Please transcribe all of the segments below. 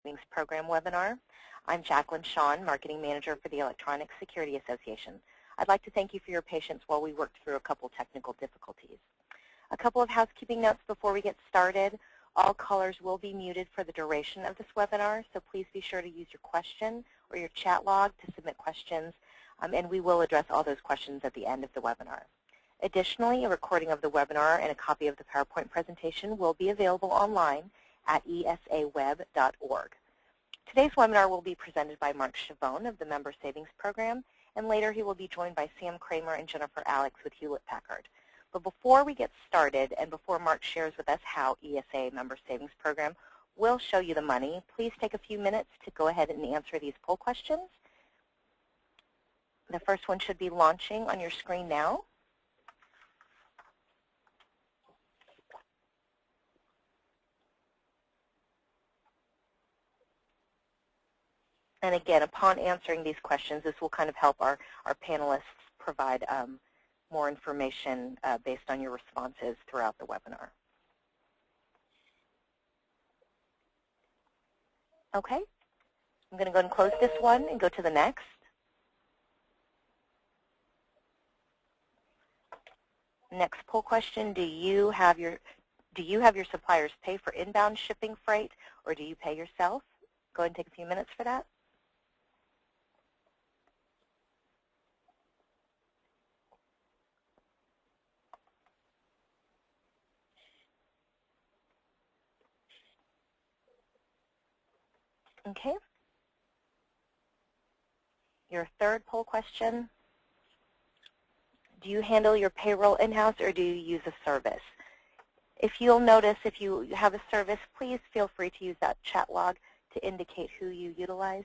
Savings Program webinar. I'm Jacqueline Shawn, Marketing Manager for the Electronic Security Association. I'd like to thank you for your patience while we worked through a couple technical difficulties. A couple of housekeeping notes before we get started. All callers will be muted for the duration of this webinar, so please be sure to use your question or your chat log to submit questions, and we will address all those questions at the end of the webinar. Additionally, a recording of the webinar and a copy of the PowerPoint presentation will be available online at esaweb.org. Today's webinar will be presented by Mark Schiavone of the Member Savings Program, and later he will be joined by Sam Kramer and Jennifer Alex with Hewlett Packard. But before we get started, and before Mark shares with us how ESA Member Savings Program will show you the money, please take a few minutes to go ahead and answer these poll questions. The first one should be launching on your screen now. And again, upon answering these questions, this will kind of help our panelists provide more information based on your responses throughout the webinar. Okay, I'm going to go ahead and close this one and go to the next. Next poll question, do you have your suppliers pay for inbound shipping freight, or do you pay yourself? Go ahead and take a few minutes for that. Okay. Your third poll question, do you handle your payroll in-house or do you use a service? If you'll notice, if you have a service, please feel free to use that chat log to indicate who you utilize.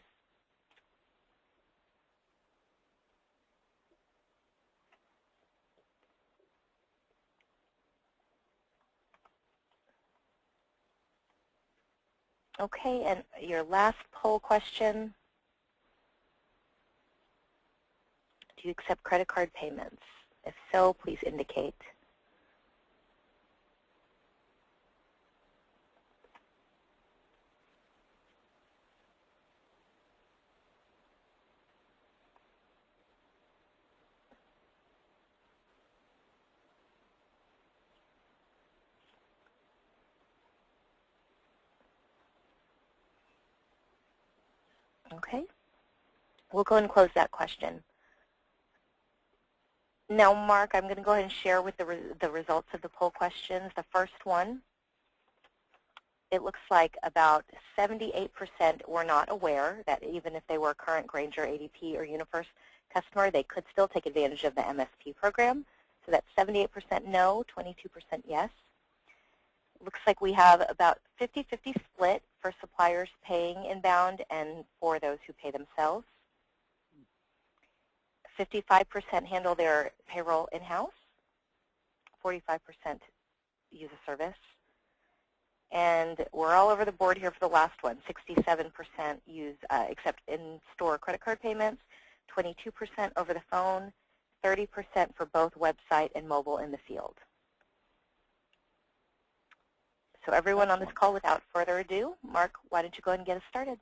Okay, and your last poll question, do you accept credit card payments? If so, please indicate. Okay, we'll go ahead and close that question. Now, Mark, I'm going to go ahead and share with the results of the poll questions. The first one, it looks like about 78% were not aware that even if they were a current Grainger, ADP, or UniFirst customer, they could still take advantage of the MSP program. So that's 78% no, 22% yes. Looks like we have about 50-50 split for suppliers paying inbound and for those who pay themselves. 55% handle their payroll in-house. 45% use a service. And we're all over the board here for the last one. 67% use accept in-store credit card payments, 22% over the phone, 30% for both website and mobile in the field. So everyone on this call, without further ado, Mark, why don't you go ahead and get us started?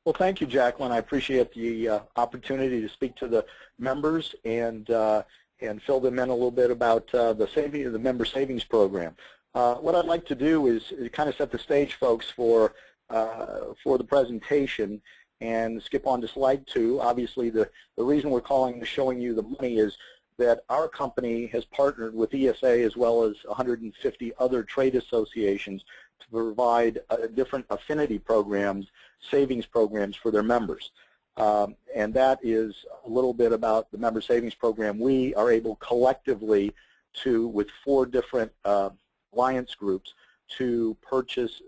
Well, thank you, Jacqueline. I appreciate the opportunity to speak to the members and fill them in a little bit about the Member Savings Program. What I'd like to do is kind of set the stage, folks, for the presentation and skip on to slide 2. Obviously, the reason we're showing you the money is that our company has partnered with ESA as well as 150 other trade associations to provide different affinity programs, savings programs for their members. And that is a little bit about the Member Savings Program. We are able collectively to, with 4 different alliance groups, to purchase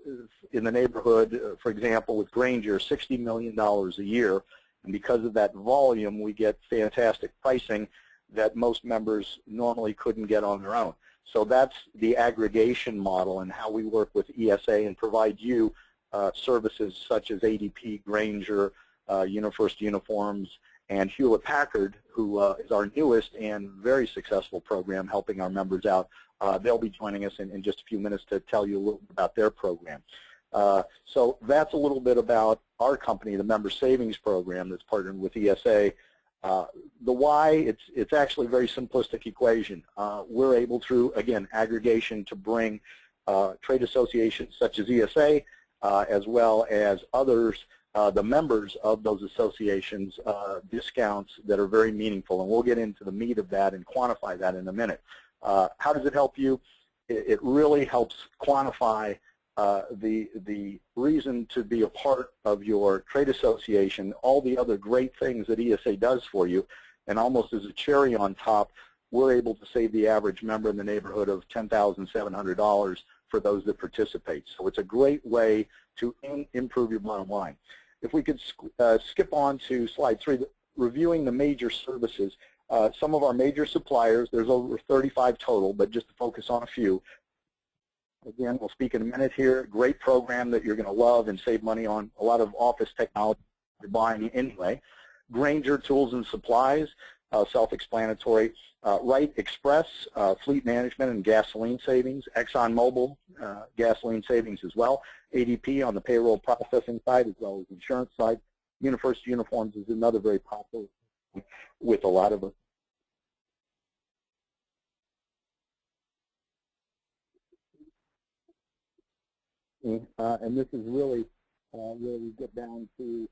in the neighborhood, for example, with Grainger, $60 million a year. And because of that volume, we get fantastic pricing that most members normally couldn't get on their own. So that's the aggregation model and how we work with ESA and provide you services such as ADP, Grainger, UniFirst Uniforms, and Hewlett Packard, who is our newest and very successful program helping our members out. They'll be joining us in just a few minutes to tell you a little bit about their program. So that's a little bit about our company, the Member Savings Program that's partnered with ESA. The why, it's actually a very simplistic equation. We're able through, again, aggregation to bring trade associations such as ESA as well as others, the members of those associations, discounts that are very meaningful. And we'll get into the meat of that and quantify that in a minute. How does it help you? It really helps quantify the reason to be a part of your trade association, all the other great things that ESA does for you, and almost as a cherry on top, we're able to save the average member in the neighborhood of $10,700 for those that participate. So it's a great way to improve your bottom line. If we could skip on to slide 3, reviewing the major services. Some of our major suppliers, there's over 35 total, but just to focus on a few. Again, we'll speak in a minute here. Great program that you're going to love and save money on. A lot of office technology you're buying anyway. Grainger Tools and Supplies, self-explanatory. Wright Express, fleet management and gasoline savings. ExxonMobil, gasoline savings as well. ADP on the payroll processing side as well as insurance side. Universal Uniforms is another very popular with a lot of us. And this is really where we get down to,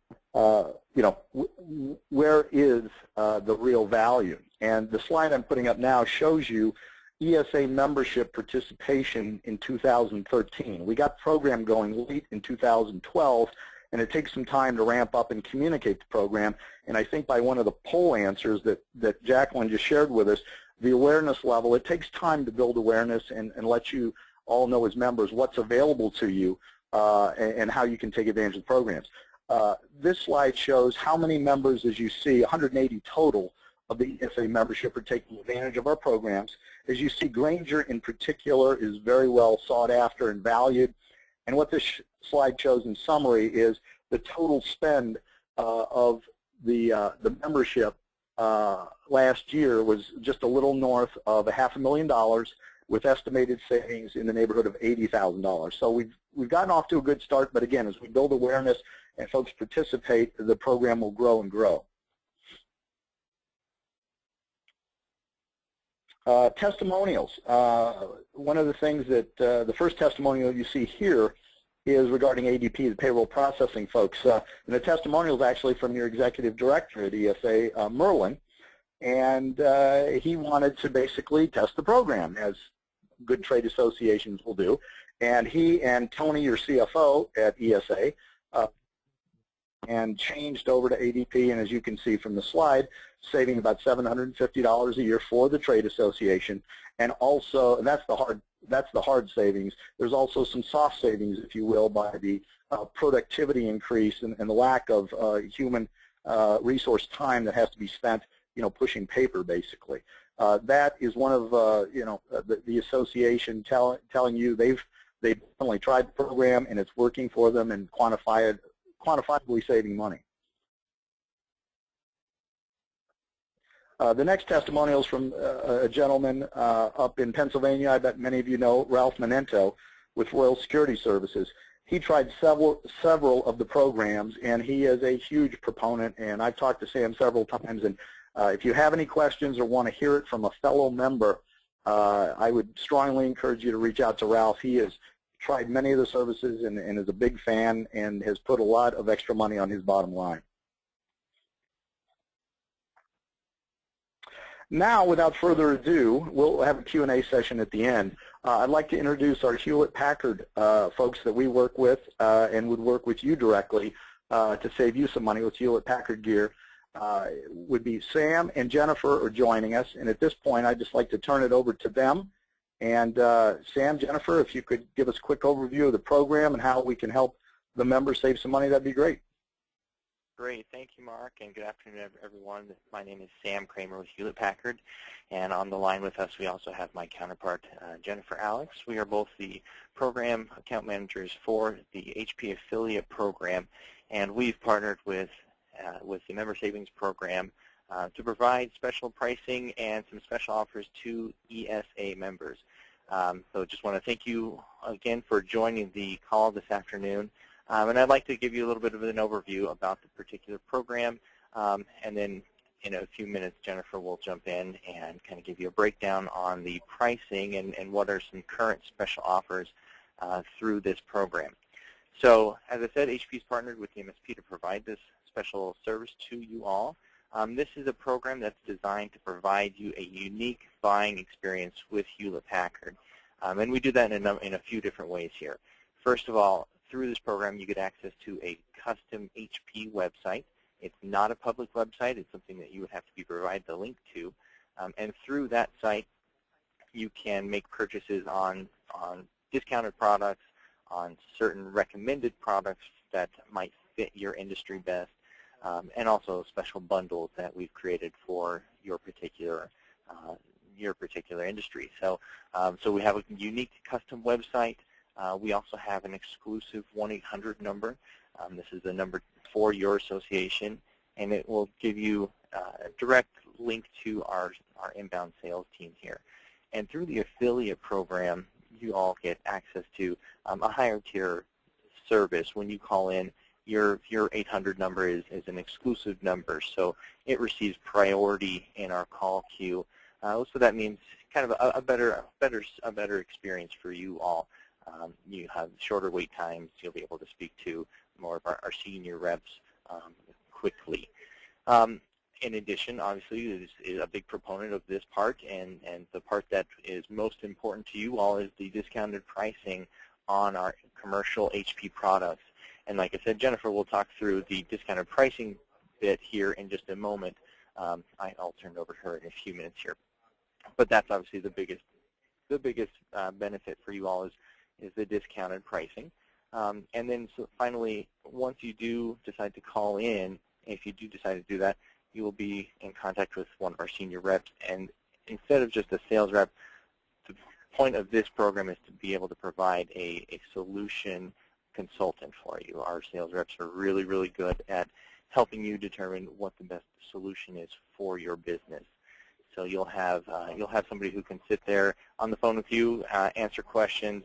where is the real value? And the slide I'm putting up now shows you ESA membership participation in 2013. We got the program going late in 2012, and it takes some time to ramp up and communicate the program. And I think by one of the poll answers that Jacqueline just shared with us, the awareness level, it takes time to build awareness and let you all know as members what's available to you and how you can take advantage of the programs. This slide shows how many members, as you see, 180 total of the ESA membership are taking advantage of our programs. As you see, Grainger in particular is very well sought after and valued. And what this slide shows in summary is the total spend of the membership last year was just a little north of $500,000 with estimated savings in the neighborhood of $80,000. So we've gotten off to a good start, but again, as we build awareness and folks participate, the program will grow and grow. Testimonials. One of the things that the first testimonial you see here is regarding ADP, the payroll processing folks. And the testimonial is actually from your executive director at ESA, Merlin, and he wanted to basically test the program, as good trade associations will do. And he and Tony, your CFO at ESA, and changed over to ADP, and as you can see from the slide, saving about $750 a year for the trade association. And also, and that's the hard savings. There's also some soft savings, if you will, by the productivity increase and the lack of human resource time that has to be spent, pushing paper, basically. That is one of the association telling you they've definitely tried the program and it's working for them and quantifiably saving money. The next testimonial is from a gentleman up in Pennsylvania. I bet many of you know Ralph Menento with Royal Security Services. He tried several of the programs, and he is a huge proponent, and I've talked to Sam several times, and if you have any questions or want to hear it from a fellow member, I would strongly encourage you to reach out to Ralph. He has tried many of the services and is a big fan and has put a lot of extra money on his bottom line. Now, without further ado, we'll have a Q&A session at the end. I'd like to introduce our Hewlett Packard folks that we work with and would work with you directly to save you some money with Hewlett Packard gear. Would be Sam and Jennifer are joining us, and at this point I'd just like to turn it over to them. And Sam, Jennifer, if you could give us a quick overview of the program and how we can help the members save some money, that'd be great. Great. Thank you, Mark, and good afternoon, everyone. My name is Sam Kramer with Hewlett Packard, and on the line with us we also have my counterpart, Jennifer Alex. We are both the program account managers for the HP affiliate program, and we've partnered with the Member Savings Program to provide special pricing and some special offers to ESA members. So just want to thank you again for joining the call this afternoon. And I'd like to give you a little bit of an overview about the particular program, and then in a few minutes, Jennifer will jump in and kind of give you a breakdown on the pricing and what are some current special offers through this program. So as I said, HP's partnered with the MSP to provide this special service to you all. This is a program that's designed to provide you a unique buying experience with Hewlett Packard. And we do that in a few different ways here. First of all, through this program, you get access to a custom HP website. It's not a public website. It's something that you would have to be provided the link to. And through that site, you can make purchases on discounted products, on certain recommended products that might fit your industry best, and also special bundles that we've created for your particular industry. So, so we have a unique custom website. We also have an exclusive 1-800 number. This is the number for your association, and it will give you a direct link to our inbound sales team here. And through the affiliate program, you all get access to a higher tier service. When you call in, your 800 number is an exclusive number, so it receives priority in our call queue. So that means kind of a better experience for you all. You have shorter wait times. You'll be able to speak to more of our senior reps quickly. In addition, obviously, is a big proponent of this part, and the part that is most important to you all is the discounted pricing on our commercial HP products. And like I said, Jennifer will talk through the discounted pricing bit here in just a moment. I'll turn it over to her in a few minutes here. But that's obviously the biggest benefit for you all is the discounted pricing. And then so finally, once you do decide to call in, if you do decide to do that, you will be in contact with one of our senior reps. And instead of just a sales rep, the point of this program is to be able to provide a solution consultant for you. Our sales reps are really, really good at helping you determine what the best solution is for your business. So you'll have somebody who can sit there on the phone with you, answer questions,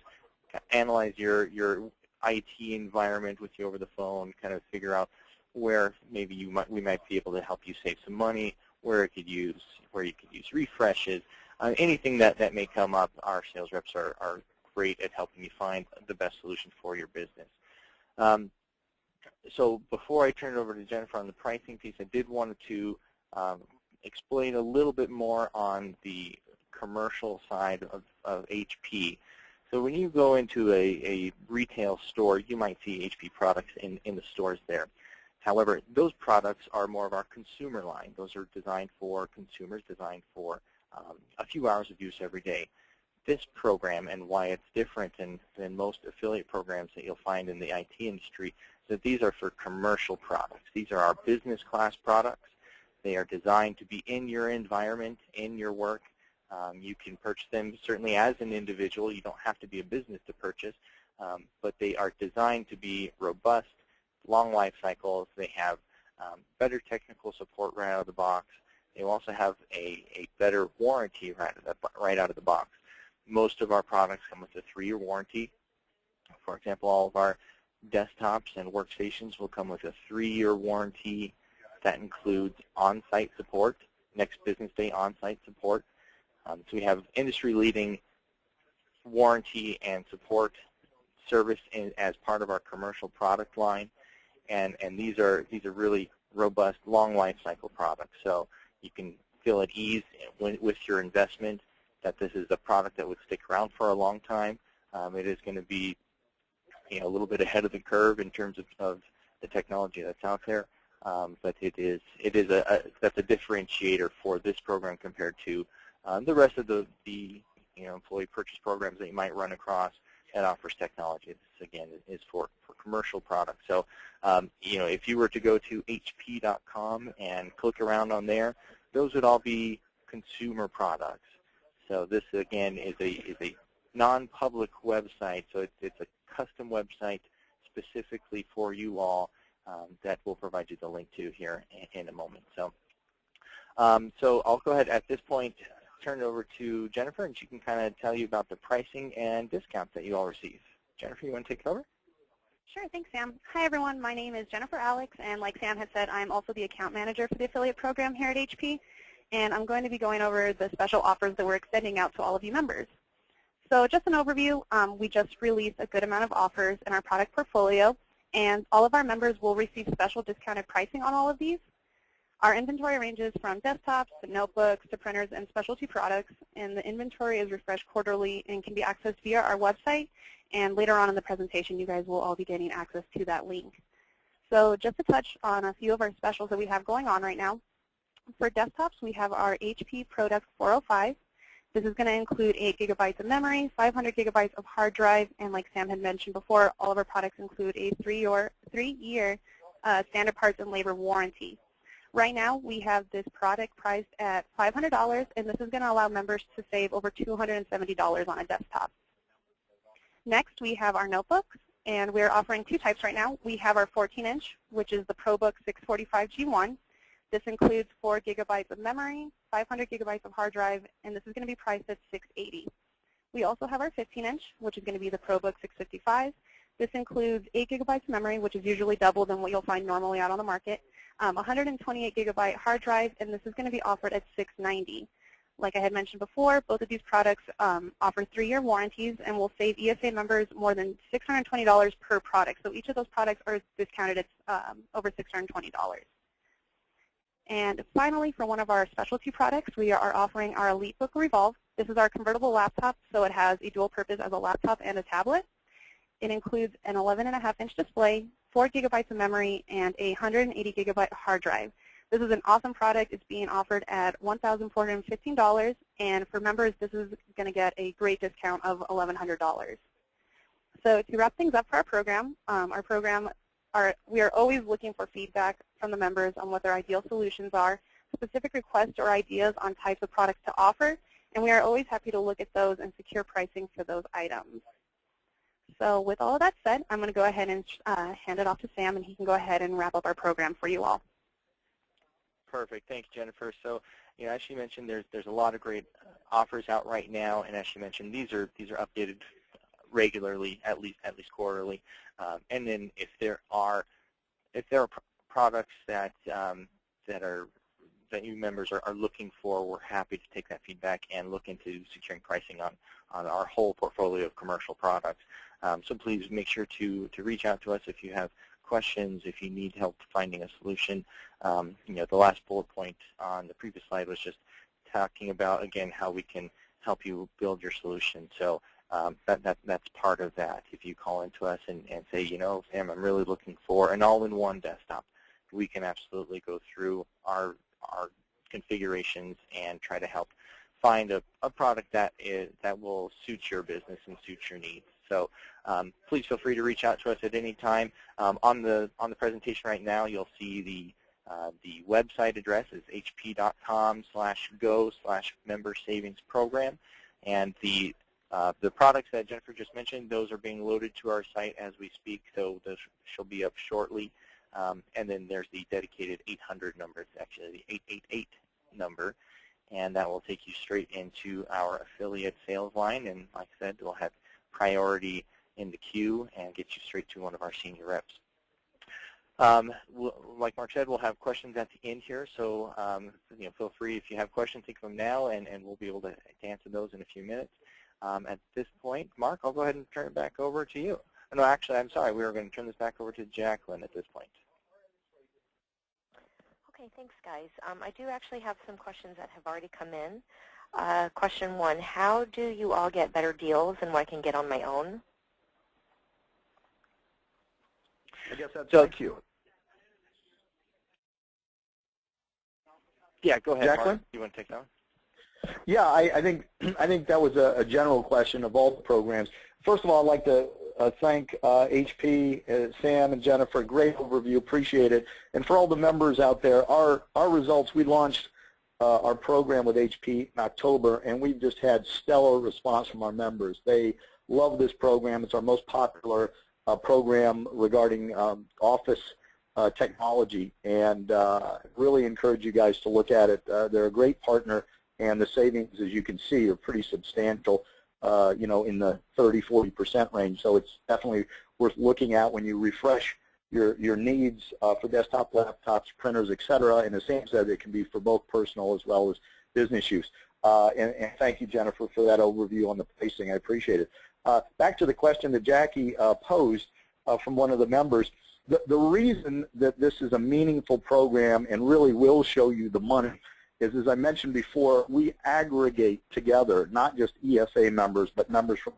analyze your IT environment with you over the phone, kind of figure out where maybe we might be able to help you save some money, where you could use refreshes, anything that may come up. Our sales reps are great at helping you find the best solution for your business. So before I turn it over to Jennifer on the pricing piece, I did want to explain a little bit more on the commercial side of HP. So when you go into a retail store, you might see HP products in the stores there. However, those products are more of our consumer line. Those are designed for consumers, designed for a few hours of use every day. This program, and why it's different than most affiliate programs that you'll find in the IT industry, is that these are for commercial products. These are our business class products. They are designed to be in your environment, in your work. You can purchase them certainly as an individual. You don't have to be a business to purchase, but they are designed to be robust, long life cycles. They have better technical support right out of the box. They also have a better warranty right out of the box. Most of our products come with a 3-year warranty. For example, all of our desktops and workstations will come with a 3-year warranty. That includes on-site support, next business day on-site support. So we have industry-leading warranty and support service as part of our commercial product line, and these are really robust, long life cycle products. So you can feel at ease with your investment that this is a product that would stick around for a long time. It is going to be a little bit ahead of the curve in terms of the technology that's out there, but that's a differentiator for this program compared to the rest of the employee purchase programs that you might run across that offers technology. This again is for commercial products. So if you were to go to hp.com and click around on there, those would all be consumer products. So this again is a non-public website. So it's a custom website specifically for you all that we'll provide you the link to here in a moment. So so I'll go ahead at this point. turn it over to Jennifer, and she can kind of tell you about the pricing and discounts that you all receive. Jennifer, you want to take it over? Sure, thanks, Sam. Hi, everyone. My name is Jennifer Alex, and like Sam had said, I'm also the account manager for the affiliate program here at HP, and I'm going to be going over the special offers that we're extending out to all of you members. So just an overview, we just released a good amount of offers in our product portfolio, and all of our members will receive special discounted pricing on all of these. Our inventory ranges from desktops to notebooks to printers and specialty products, and the inventory is refreshed quarterly and can be accessed via our website, and later on in the presentation you guys will all be getting access to that link. So just to touch on a few of our specials that we have going on right now. For desktops, we have our HP ProDesk 405. This is going to include 8 gigabytes of memory, 500 gigabytes of hard drive, and like Sam had mentioned before, all of our products include a 3-year standard parts and labor warranty. Right now, we have this product priced at $500, and this is going to allow members to save over $270 on a desktop. Next, we have our notebooks, and we're offering 2 types right now. We have our 14-inch, which is the ProBook 645G1. This includes 4 gigabytes of memory, 500 gigabytes of hard drive, and this is going to be priced at $680. We also have our 15-inch, which is going to be the ProBook 655. This includes 8 gigabytes of memory, which is usually double than what you'll find normally out on the market, 128 gigabyte hard drive, and this is going to be offered at $690. Like I had mentioned before, both of these products offer 3-year warranties and will save ESA members more than $620 per product. So each of those products are discounted at over $620. And finally, for one of our specialty products, we are offering our EliteBook Revolve. This is our convertible laptop, so it has a dual purpose as a laptop and a tablet. It includes an 11.5-inch display, 4 gigabytes of memory, and a 180 gigabyte hard drive. This is an awesome product. It's being offered at $1,415, and for members, this is going to get a great discount of $1,100. So to wrap things up for our program, we are always looking for feedback from the members on what their ideal solutions are, specific requests or ideas on types of products to offer, and we are always happy to look at those and secure pricing for those items. So with all of that said, I'm going to go ahead and hand it off to Sam, and he can go ahead and wrap up our program for you all. Perfect. Thanks, Jennifer. So, as she mentioned, there's a lot of great offers out right now, and as she mentioned, these are updated regularly, at least quarterly. And then if there are products that that you members are looking for, we're happy to take that feedback and look into securing pricing on our whole portfolio of commercial products. So please make sure to reach out to us if you have questions, if you need help finding a solution. The last bullet point on the previous slide was just talking about, again, how we can help you build your solution. So that's part of that. If you call into us and say, Sam, I'm really looking for an all-in-one desktop, we can absolutely go through our configurations and try to help find a product that will suit your business and suit your needs. So please feel free to reach out to us at any time. On the presentation right now, you'll see the website address is hp.com/go/member savings program, and the products that Jennifer just mentioned, those are being loaded to our site as we speak, so those shall be up shortly. And then there's the dedicated 800 number. It's actually the 888 number, and that will take you straight into our affiliate sales line. And like I said, we'll have priority in the queue and get you straight to one of our senior reps. Like Mark said, we'll have questions at the end here, so feel free if you have questions, think of them now, and we'll be able to answer those in a few minutes. At this point, Mark, I'll go ahead and turn it back over to you. No, actually, I'm sorry. We were going to turn this back over to Jacqueline at this point. Okay, thanks, guys. I do actually have some questions that have already come in. Question 1, how do you all get better deals than what I can get on my own? I guess that's thank you. Yeah, go ahead, Jacqueline? Mark. You want to take that one? Yeah, I think that was a general question of all the programs. First of all, I'd like to thank HP, Sam, and Jennifer. Great overview. Appreciate it. And for all the members out there, our results, we launched our program with HP in October, and we've just had stellar response from our members. They love this program. It's our most popular program regarding office technology, and really encourage you guys to look at it. They're a great partner, and the savings, as you can see, are pretty substantial, you know, in the 30–40% range. So it's definitely worth looking at when you refresh your needs for desktop, laptops, printers, etc. And as Sam said, it can be for both personal as well as business use. And thank you, Jennifer, for that overview on the pricing. I appreciate it. Back to the question that Jackie posed from one of the members. The reason that this is a meaningful program and really will show you the money is, as I mentioned before, we aggregate together not just ESA members, but members from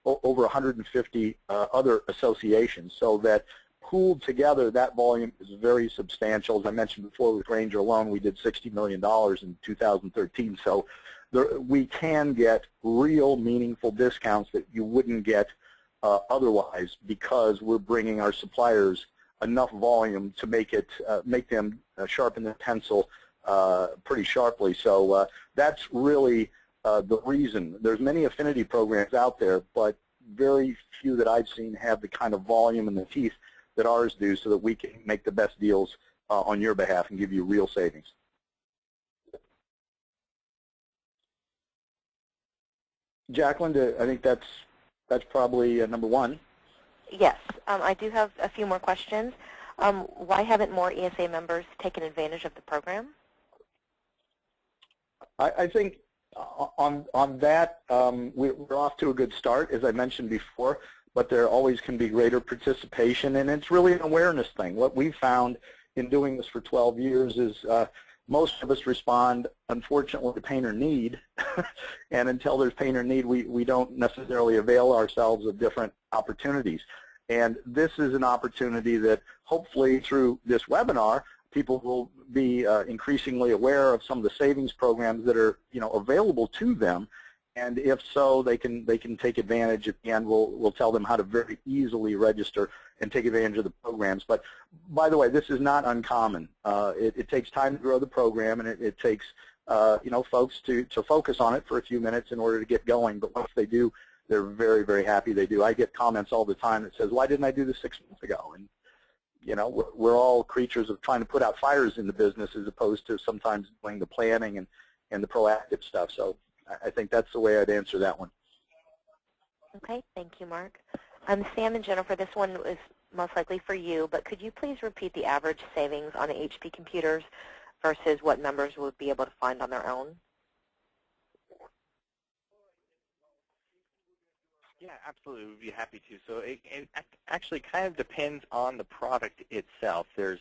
over 150 other associations, so that pooled together, that volume is very substantial. As I mentioned before, with Grainger alone, we did $60 million in 2013. So we can get real meaningful discounts that you wouldn't get otherwise, because we're bringing our suppliers enough volume to make them sharpen the pencil pretty sharply. So that's really the reason. There's many affinity programs out there, but very few that I've seen have the kind of volume and the teeth that ours do, so that we can make the best deals on your behalf and give you real savings. Jacqueline, I think that's probably number one. Yes, I do have a few more questions. Why haven't more ESA members taken advantage of the program? I think on that, we're off to a good start, as I mentioned before, but there always can be greater participation, and it's really an awareness thing. What we've found in doing this for 12 years is most of us respond, unfortunately, to pain or need, and until there's pain or need, we don't necessarily avail ourselves of different opportunities. And this is an opportunity that hopefully through this webinar, people will be increasingly aware of some of the savings programs that are, you know, available to them. And if so, they can take advantage. Again, we'll tell them how to very easily register and take advantage of the programs. But by the way, this is not uncommon. It takes time to grow the program, and it takes you know, folks to focus on it for a few minutes in order to get going. But once they do, they're very, very happy they do. I get comments all the time that says, "Why didn't I do this 6 months ago?" And you know, we're all creatures of trying to put out fires in the business, as opposed to sometimes doing the planning and the proactive stuff. So I think that's the way I'd answer that one. Okay, thank you, Mark. Sam and Jennifer, this one is most likely for you, but could you please repeat the average savings on HP computers versus what members would be able to find on their own? Yeah, absolutely. We'd be happy to. So it actually kind of depends on the product itself. There's,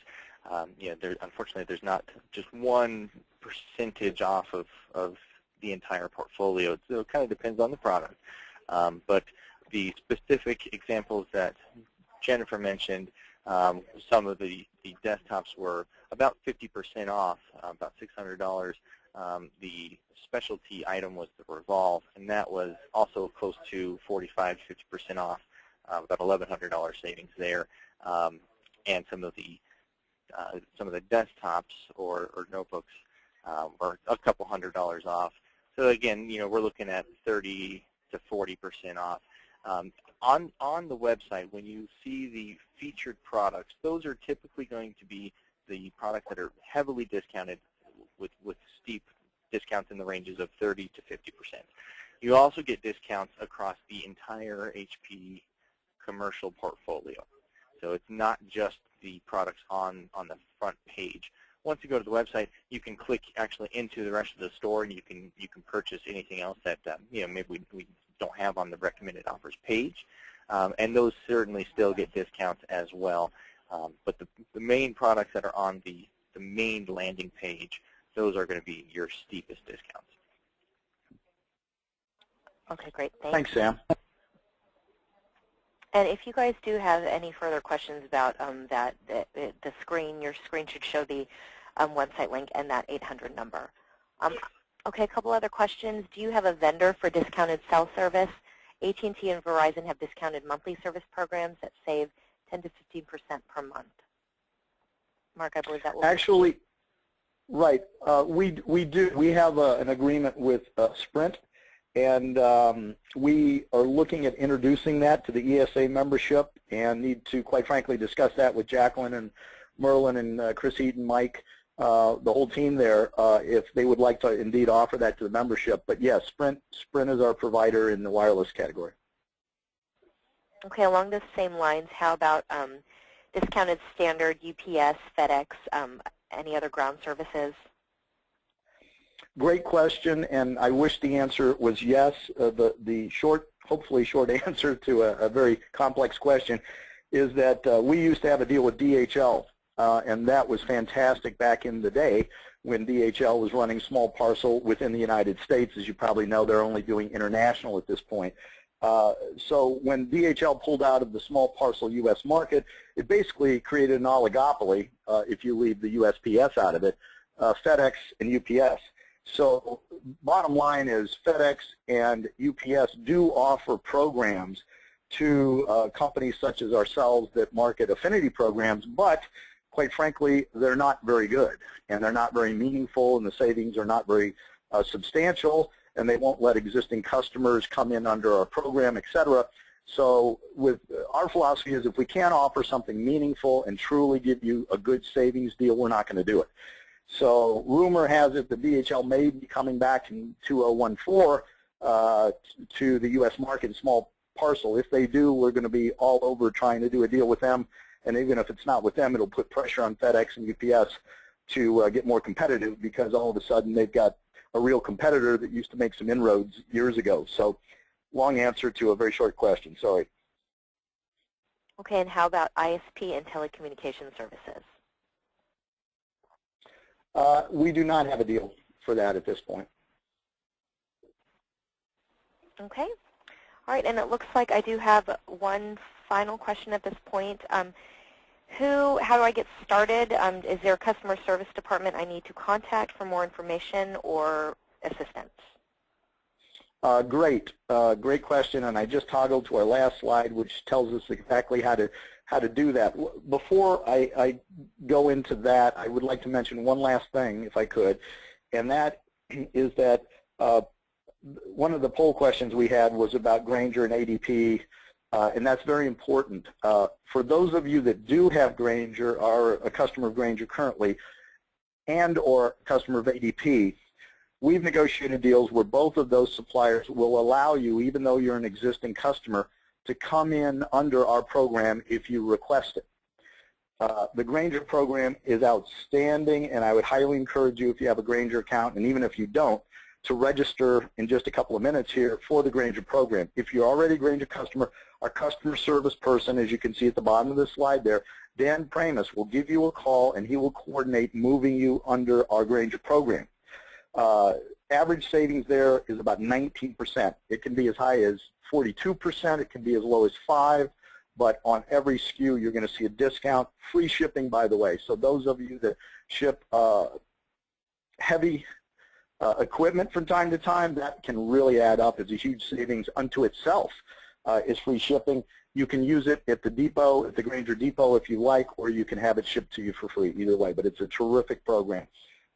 you know, unfortunately, there's not just one percentage off of the entire portfolio. So it kind of depends on the product. But the specific examples that Jennifer mentioned, some of the desktops were about 50% off, about $600. The specialty item was the Revolve, and that was also close to 45–50% off, about $1,100 savings there. And some of the desktops or notebooks were a couple $100 off. So again, you know, we're looking at 30–40% off. On the website, when you see the featured products, those are typically going to be the products that are heavily discounted with steep discounts in the ranges of 30–50%. You also get discounts across the entire HP commercial portfolio. So it's not just the products on the front page. Once you go to the website, you can click actually into the rest of the store, and you can purchase anything else that you know, maybe we don't have on the recommended offers page, and those certainly still get discounts as well. But the main products that are on the main landing page, those are going to be your steepest discounts. Okay, great. Thanks, Sam. And if you guys do have any further questions about the screen, your screen should show the website link and that 800 number. Okay, a couple other questions. Do you have a vendor for discounted cell service? AT&T and Verizon have discounted monthly service programs that save 10–15% per month. Mark, I believe that will actually, right. We do. We have an agreement with Sprint, and we are looking at introducing that to the ESA membership, and need to, quite frankly, discuss that with Jacqueline and Merlin and Chris Eaton, Mike, the whole team there if they would like to indeed offer that to the membership. But yes, Sprint is our provider in the wireless category. Okay, along those same lines, how about discounted standard, UPS, FedEx, any other ground services? Great question, and I wish the answer was yes. The short, hopefully short answer to a very complex question is that we used to have a deal with DHL, and that was fantastic back in the day when DHL was running small parcel within the United States. As you probably know, they're only doing international at this point. So when DHL pulled out of the small parcel U.S. market, it basically created an oligopoly, if you leave the USPS out of it, FedEx and UPS. So bottom line is FedEx and UPS do offer programs to companies such as ourselves that market affinity programs, but quite frankly, they're not very good, and they're not very meaningful, and the savings are not very substantial, and they won't let existing customers come in under our program, et cetera. So with our philosophy is if we can't offer something meaningful and truly give you a good savings deal, we're not going to do it. So rumor has it that DHL may be coming back in 2014 to the U.S. market in small parcel. If they do, we're going to be all over trying to do a deal with them. And even if it's not with them, it'll put pressure on FedEx and UPS to get more competitive, because all of a sudden they've got a real competitor that used to make some inroads years ago. So long answer to a very short question. Sorry. Okay, and how about ISP and telecommunication services? We do not have a deal for that at this point. Okay. All right, and it looks like I do have one final question at this point. How do I get started? Is there a customer service department I need to contact for more information or assistance? Great question, and I just toggled to our last slide, which tells us exactly how to do that. Before I go into that, I would like to mention one last thing, if I could, and that is that one of the poll questions we had was about Grainger and ADP, and that's very important. For those of you that do have Grainger, are a customer of Grainger currently, and or customer of ADP, we've negotiated deals where both of those suppliers will allow you, even though you're an existing customer, to come in under our program if you request it. The Grainger program is outstanding, and I would highly encourage you, if you have a Grainger account, and even if you don't, to register in just a couple of minutes here for the Grainger program. If you're already a Grainger customer, our customer service person, as you can see at the bottom of the slide there, Dan Pramus, will give you a call, and he will coordinate moving you under our Grainger program. Average savings there is about 19%. It can be as high as 42%. It can be as low as 5%. But on every SKU, you're going to see a discount. Free shipping, by the way. So those of you that ship heavy equipment from time to time, that can really add up as a huge savings unto itself. Is free shipping. You can use it at the depot, at the Grainger depot if you like, or you can have it shipped to you for free, either way. But it's a terrific program.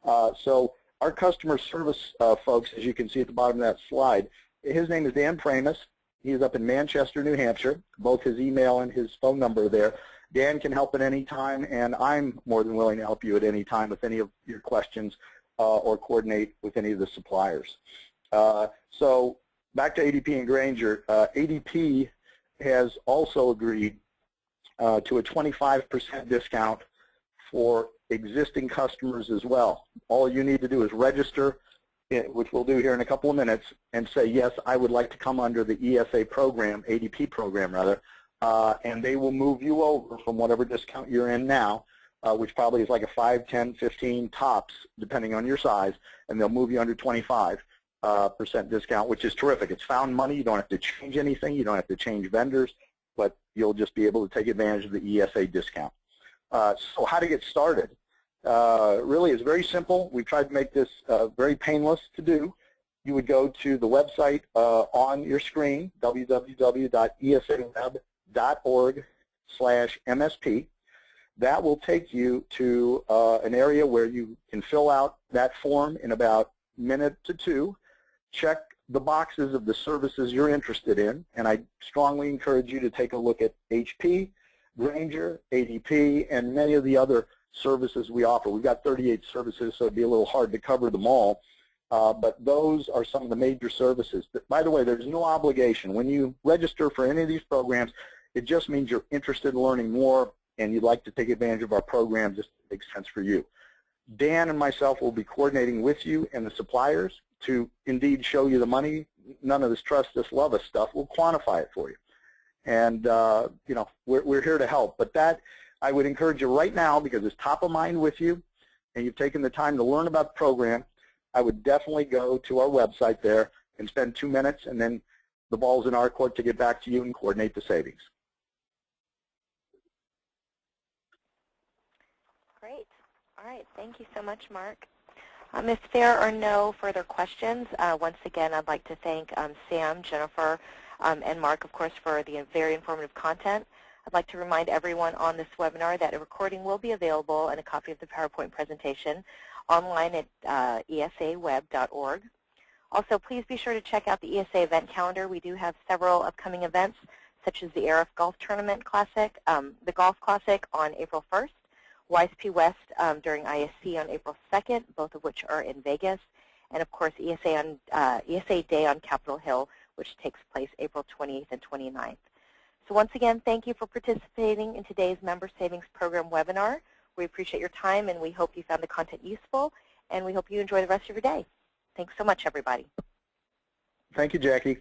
So our customer service folks, as you can see at the bottom of that slide, his name is Dan Pramus. He's up in Manchester, New Hampshire. Both his email and his phone number are there. Dan can help at any time, and I'm more than willing to help you at any time with any of your questions or coordinate with any of the suppliers. So back to ADP and Grainger. ADP has also agreed to a 25% discount for existing customers as well. All you need to do is register, which we'll do here in a couple of minutes, and say, yes, I would like to come under the ESA program, ADP program rather, and they will move you over from whatever discount you're in now, which probably is like a 5, 10, 15 tops, depending on your size, and they'll move you under 25% discount, which is terrific. It's found money. You don't have to change anything. You don't have to change vendors, but you'll just be able to take advantage of the ESA discount. So how to get started? Really is very simple. We tried to make this very painless to do. You would go to the website on your screen, www.esameb.org/MSP. That will take you to an area where you can fill out that form in about a minute to 2. Check the boxes of the services you're interested in, and I strongly encourage you to take a look at HP, Grainger, ADP, and many of the other services we offer. We've got 38 services, so it'd be a little hard to cover them all. But those are some of the major services. By the way, there's no obligation. When you register for any of these programs, it just means you're interested in learning more and you'd like to take advantage of our program, just makes sense for you. Dan and myself will be coordinating with you and the suppliers to indeed show you the money. None of this trust us, love us stuff. We'll quantify it for you. And, you know, we're here to help. But that, I would encourage you right now, because it's top of mind with you and you've taken the time to learn about the program, I would definitely go to our website there and spend 2 minutes, and then the ball's in our court to get back to you and coordinate the savings. Great. All right. Thank you so much, Mark. If there are no further questions, once again, I'd like to thank Sam, Jennifer, and Mark, of course, for the very informative content. I'd like to remind everyone on this webinar that a recording will be available and a copy of the PowerPoint presentation online at esaweb.org. Also, please be sure to check out the ESA event calendar. We do have several upcoming events, such as the ARF Golf Tournament Classic, the Golf Classic on April 1st, YSP West during ISC on April 2nd, both of which are in Vegas, and of course ESA Day on Capitol Hill, which takes place April 28th and 29th. So once again, thank you for participating in today's Member Savings Program webinar. We appreciate your time, and we hope you found the content useful, and we hope you enjoy the rest of your day. Thanks so much, everybody. Thank you, Jackie.